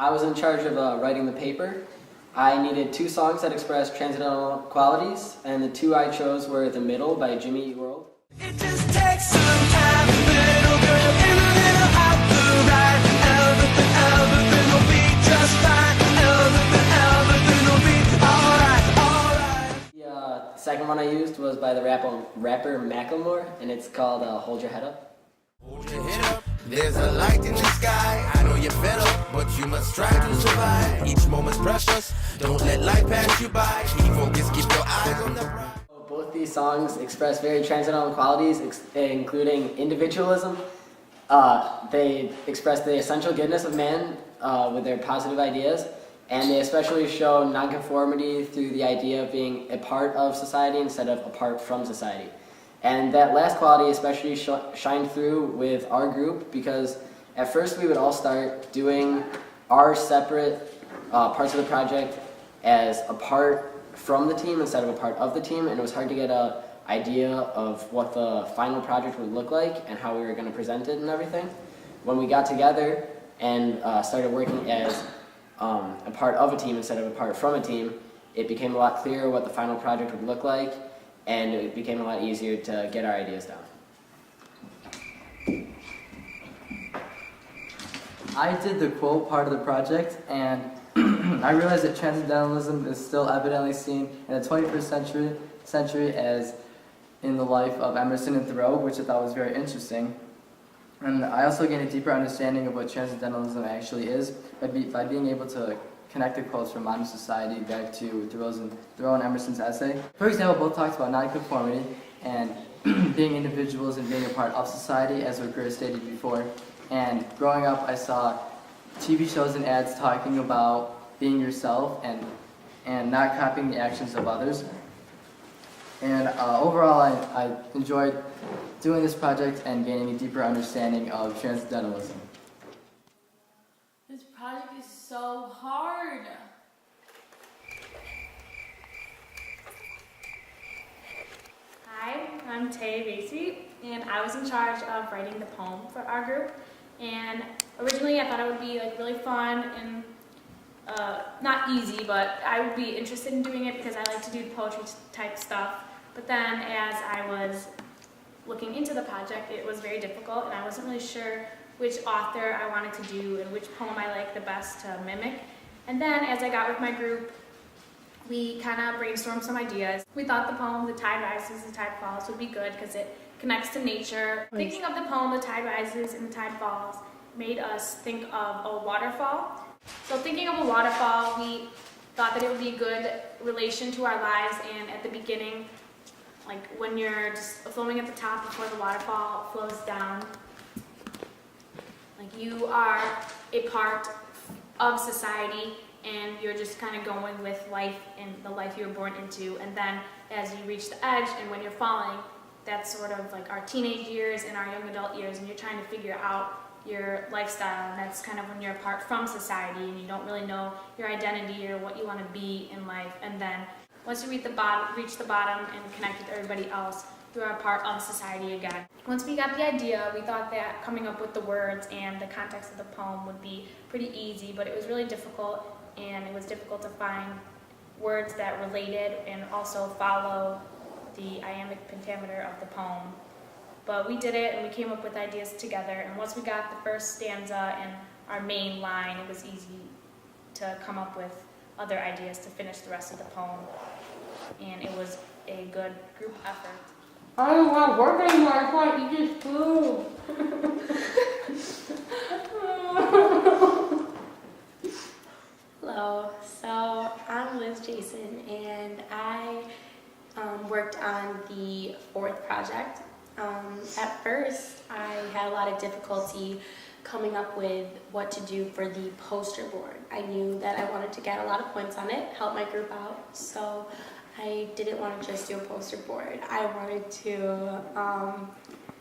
I was in charge of writing the paper. I needed 2 songs that expressed transcendental qualities, and the 2 I chose were The Middle by Jimmy Eat World. It just takes some time, little girl, in a little out the right. Everything will be just fine. Everything will be alright. The second one I used was by the rapper Macklemore, and it's called Hold Your Head Up. Hold your head up, there's a light in the sky. I know you're fed up, but you must try to survive. Each moment's precious, don't let life pass you by. Keep focused, keep your eyes on the prize. Both these songs express very transcendental qualities, including individualism. They express the essential goodness of man with their positive ideas, and they especially show nonconformity through the idea of being a part of society instead of apart from society. And that last quality especially shined through with our group, because at first we would all start doing our separate parts of the project as apart from the team instead of a part of the team, and it was hard to get an idea of what the final project would look like and how we were going to present it and everything. When we got together and started working as a part of a team instead of a part from a team, it became a lot clearer what the final project would look like, and it became a lot easier to get our ideas down. I did the quote part of the project, and I realized that transcendentalism is still evidently seen in the 21st century as in the life of Emerson and Thoreau, which I thought was very interesting. And I also gained a deeper understanding of what transcendentalism actually is by being able to connect the quotes from modern society back to Thoreau and Emerson's essay. For example, both talks about nonconformity and being individuals and being a part of society, as what Greer stated before. And growing up, I saw TV shows and ads talking about being yourself and not copying the actions of others. And overall, I enjoyed doing this project and gaining a deeper understanding of transcendentalism. This project is so hard. Hi, I'm Tay Basie, and I was in charge of writing the poem for our group. And originally I thought it would be really fun and not easy, but I would be interested in doing it because I like to do poetry type stuff. But then as I was looking into the project, it was very difficult, and I wasn't really sure which author I wanted to do and which poem I liked the best to mimic. And then as I got with my group, we kind of brainstormed some ideas. We thought the poem, The Tide Rises, The Tide Falls would be good because it connects to nature. Thinking of the poem, The Tide Rises and The Tide Falls, made us think of a waterfall. So thinking of a waterfall, we thought that it would be a good relation to our lives, and at the beginning, like when you're just floating at the top before the waterfall flows down, like you are a part of society and you're just kind of going with life and the life you were born into, and then as you reach the edge and when you're falling, that's sort of like our teenage years and our young adult years, and you're trying to figure out your lifestyle, and that's kind of when you're apart from society and you don't really know your identity or what you want to be in life. And then once you reach the bottom and connect with everybody else, you are a part of society again. Once we got the idea, we thought that coming up with the words and the context of the poem would be pretty easy, but it was really difficult, and it was difficult to find words that related and also follow the iambic pentameter of the poem. But we did it, and we came up with ideas together, and once we got the first stanza and our main line, it was easy to come up with other ideas to finish the rest of the poem, and it was a good group effort. I don't want to work anymore. I just want to eat this food. Hello, so I'm with Jason, and I worked on the 4th project. At first, I had a lot of difficulty coming up with what to do for the poster board. I knew that I wanted to get a lot of points on it, help my group out, so I didn't want to just do a poster board. I wanted to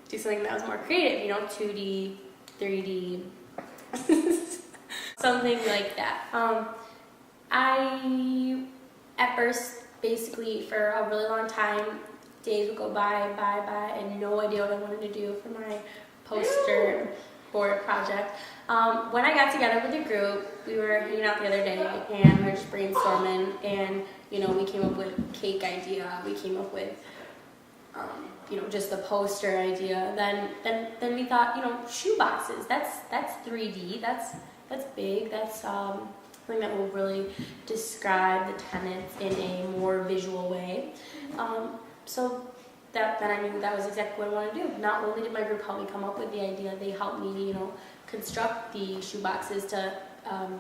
do something that was more creative, 2D, 3D, something like that. I, at first, basically for a really long time, days would go by, and no idea what I wanted to do for my poster. board project. When I got together with the group, we were hanging out the other day and we were just brainstorming, and we came up with cake idea. We came up with just the poster idea. Then we thought, shoe boxes. That's 3D. That's big. That's something that will really describe the tenants in a more visual way. So then I knew that was exactly what I wanted to do. Not only did my group help me come up with the idea, they helped me, construct the shoe boxes to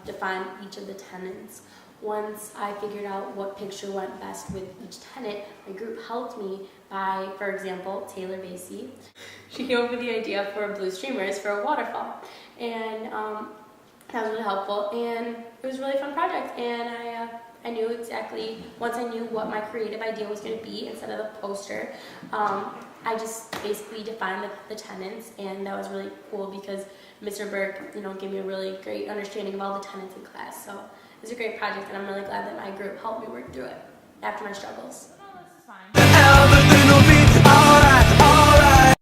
define each of the tenants. Once I figured out what picture went best with each tenant, my group helped me by, for example, Taylor Basie. She came up with the idea for blue streamers for a waterfall. And that was really helpful, and it was a really fun project. And I knew exactly, once I knew what my creative idea was going to be instead of the poster, I just basically defined the tenants, and that was really cool because Mr. Burke, gave me a really great understanding of all the tenants in class. So it was a great project, and I'm really glad that my group helped me work through it after my struggles.